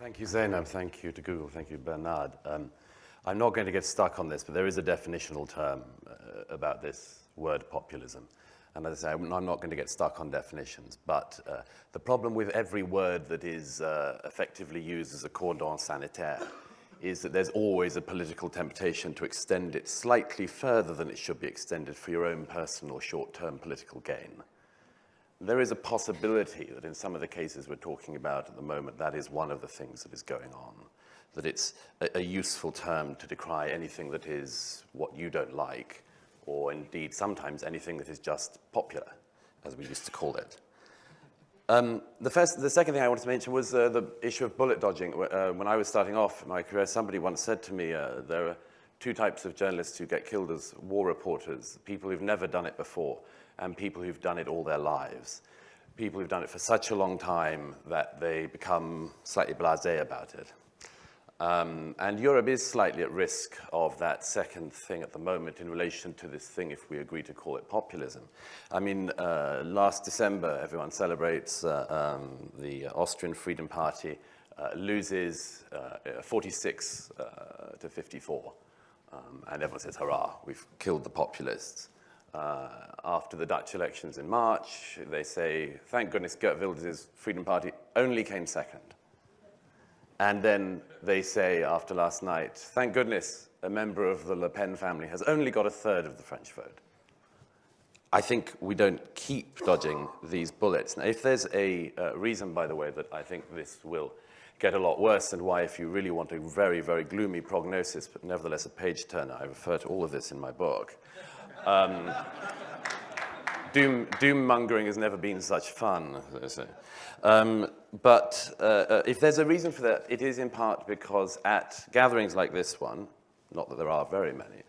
Thank you, Zainab. Thank you to Google. Thank you, Bernard. I'm not going to get stuck on this, but there is a definitional term about this word populism. And as I say, I'm not going to get stuck on definitions, but the problem with every word that is effectively used as a cordon sanitaire is that there's always a political temptation to extend it slightly further than it should be extended for your own personal short-term political gain. There is a possibility that in some of the cases we're talking about at the moment, that is one of the things that is going on, that it's a useful term to decry anything that is what you don't like, or indeed sometimes anything that is just popular, as we used to call it. The second thing I wanted to mention was the issue of bullet dodging. When I was starting off my career, somebody once said to me, there are two types of journalists who get killed as war reporters, people who've never done it before, and people who've done it all their lives. People who've done it for such a long time that they become slightly blasé about it. And Europe is slightly at risk of that second thing at the moment in relation to this thing, if we agree to call it populism. I mean, last December, everyone celebrates the Austrian Freedom Party loses 46 to 54. And everyone says, hurrah, we've killed the populists. After the Dutch elections in March, they say, thank goodness Geert Wilders' Freedom Party only came second. And then they say, after last night, thank goodness a member of the Le Pen family has only got a third of the French vote. I think we don't keep dodging these bullets. Now, if there's a reason, by the way, that I think this will get a lot worse, and why, if you really want a very, very gloomy prognosis, but nevertheless a page-turner, I refer to all of this in my book. Doom-mongering has never been such fun, as they say. But if there's a reason for that, it is in part because at gatherings like this one, not that there are very many,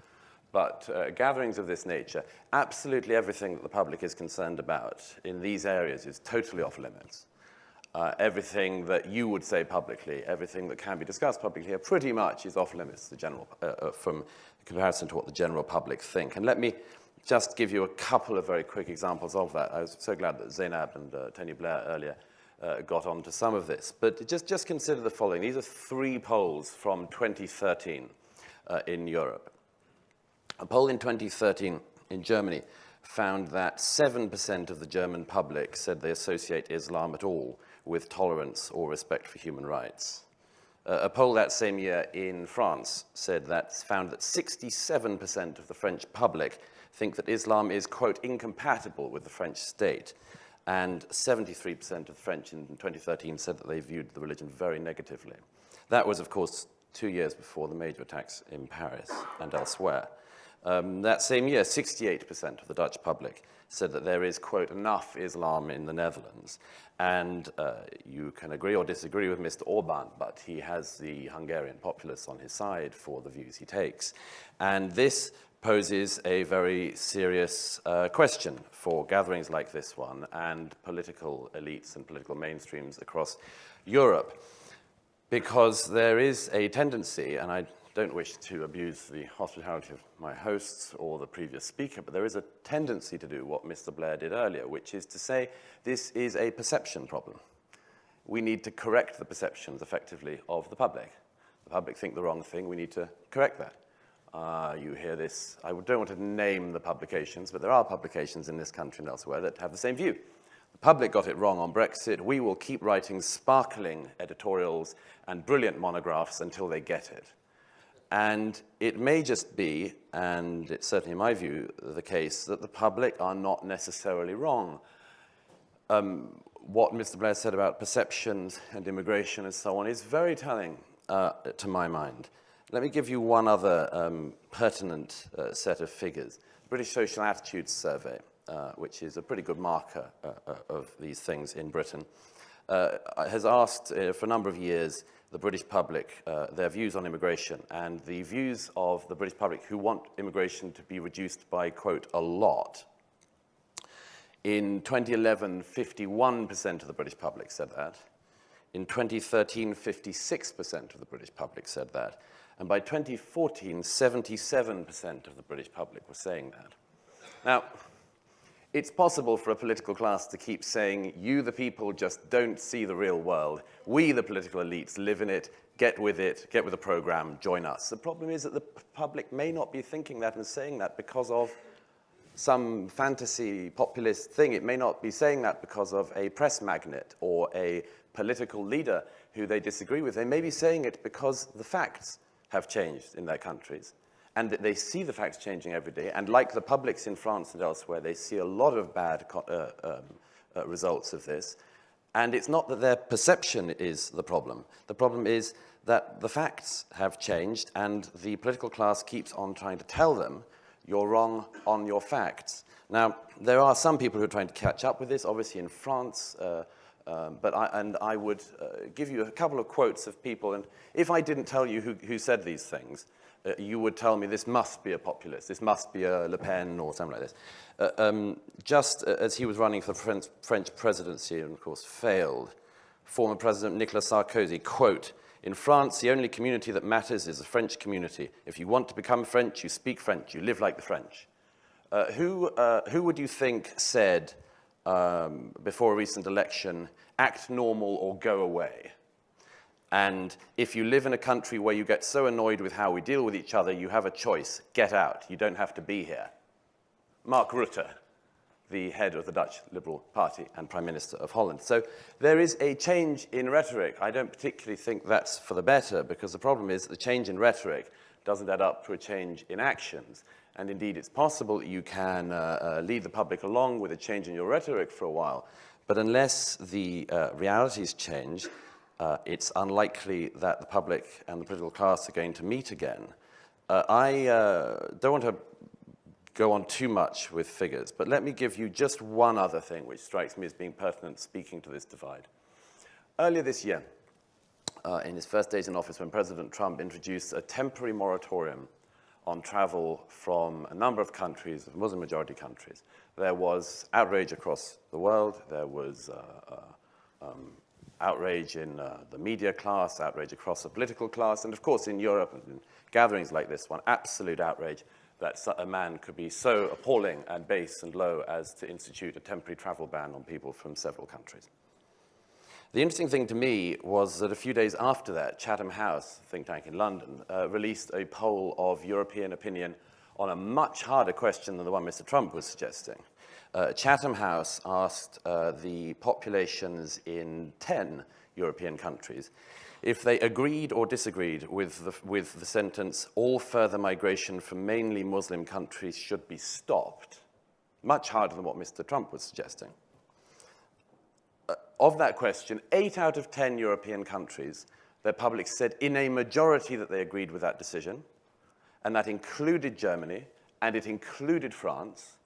but gatherings of this nature, absolutely everything that the public is concerned about in these areas is totally off limits. Everything that you would say publicly, everything that can be discussed publicly here pretty much is off limits to general, from comparison to what the general public think. And let me just give you a couple of very quick examples of that. I was so glad that Zainab and Tony Blair earlier got on to some of this. But just consider the following. These are 3 polls from 2013 in Europe. A poll in 2013 in Germany found that 7% of the German public said they associate Islam at all with tolerance or respect for human rights. A poll that same year in France found that 67% of the French public think that Islam is, quote, incompatible with the French state. And 73% of the French in 2013 said that they viewed the religion very negatively. That was, of course, 2 years before the major attacks in Paris and elsewhere. That same year, 68% of the Dutch public said that there is, quote, enough Islam in the Netherlands. And you can agree or disagree with Mr. Orban, but he has the Hungarian populace on his side for the views he takes. And this poses a very serious question for gatherings like this one and political elites and political mainstreams across Europe. Because there is a tendency, and I don't wish to abuse the hospitality of my hosts or the previous speaker, but there is a tendency to do what Mr. Blair did earlier, which is to say this is a perception problem. We need to correct the perceptions, effectively, of the public. The public think the wrong thing, we need to correct that. You hear this, I don't want to name the publications, but there are publications in this country and elsewhere that have the same view. The public got it wrong on Brexit. We will keep writing sparkling editorials and brilliant monographs until they get it. And it may just be, and it's certainly in my view, the case that the public are not necessarily wrong. What Mr. Blair said about perceptions and immigration and so on is very telling to my mind. Let me give you one other pertinent set of figures. British Social Attitudes Survey, which is a pretty good marker of these things in Britain, has asked for a number of years the British public their views on immigration, and the views of the British public who want immigration to be reduced by, quote, a lot. In 2011, 51% of the British public said that. In 2013, 56% of the British public said that. And by 2014, 77% of the British public were saying that. Now, it's possible for a political class to keep saying, you, the people, just don't see the real world. We, the political elites, live in it, get with the program, join us. The problem is that the public may not be thinking that and saying that because of some fantasy populist thing. It may not be saying that because of a press magnate or a political leader who they disagree with. They may be saying it because the facts have changed in their countries, and that they see the facts changing every day. And like the publics in France and elsewhere, they see a lot of bad results of this. And it's not that their perception is the problem. The problem is that the facts have changed, and the political class keeps on trying to tell them, you're wrong on your facts. Now, there are some people who are trying to catch up with this, obviously in France, but I would give you a couple of quotes of people, and if I didn't tell you who said these things, you would tell me this must be a populist, this must be a Le Pen or something like this. Just as he was running for the French presidency and, of course, failed, former President Nicolas Sarkozy, quote, "In France, the only community that matters is the French community. If you want to become French, you speak French, you live like the French." Who would you think said, before a recent election, act normal or go away? And if you live in a country where you get so annoyed with how we deal with each other, you have a choice. Get out. You don't have to be here. Mark Rutte, the head of the Dutch Liberal Party and Prime Minister of Holland. So there is a change in rhetoric. I don't particularly think that's for the better, because the problem is that the change in rhetoric doesn't add up to a change in actions. And indeed, it's possible that you can lead the public along with a change in your rhetoric for a while. But unless the realities change, it's unlikely that the public and the political class are going to meet again. I don't want to go on too much with figures, but let me give you just one other thing which strikes me as being pertinent speaking to this divide. Earlier this year, in his first days in office, when President Trump introduced a temporary moratorium on travel from a number of countries, Muslim-majority countries, there was outrage across the world. There was outrage in the media class, outrage across the political class, and of course in Europe, and in gatherings like this one, absolute outrage that a man could be so appalling and base and low as to institute a temporary travel ban on people from several countries. The interesting thing to me was that a few days after that, Chatham House, a think tank in London, released a poll of European opinion on a much harder question than the one Mr. Trump was suggesting. Chatham House asked the populations in 10 European countries if they agreed or disagreed with the sentence, all further migration from mainly Muslim countries should be stopped. Much harder than what Mr. Trump was suggesting. Of that question, 8 out of 10 European countries, their public said in a majority that they agreed with that decision, and that included Germany, and it included France,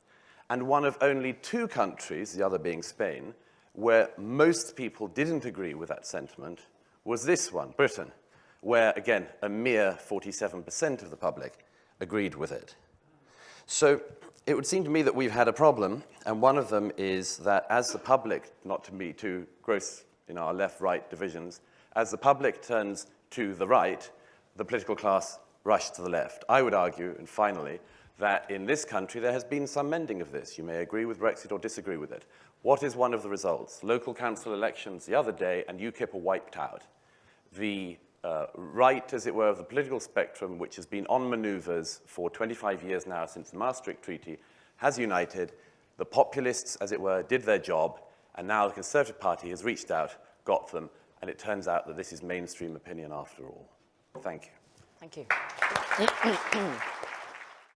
and one of only 2 countries, the other being Spain, where most people didn't agree with that sentiment, was this one, Britain, where, again, a mere 47% of the public agreed with it. So it would seem to me that we've had a problem, and one of them is that as the public, not to be too gross in our left-right divisions, as the public turns to the right, the political class rush to the left. I would argue, and finally, that in this country there has been some mending of this. You may agree with Brexit or disagree with it. What is one of the results? Local council elections the other day, and UKIP are wiped out. The right, as it were, of the political spectrum, which has been on maneuvers for 25 years now since the Maastricht Treaty, has united. The populists, as it were, did their job, and now the Conservative Party has reached out, got them, and it turns out that this is mainstream opinion after all. Thank you. Thank you.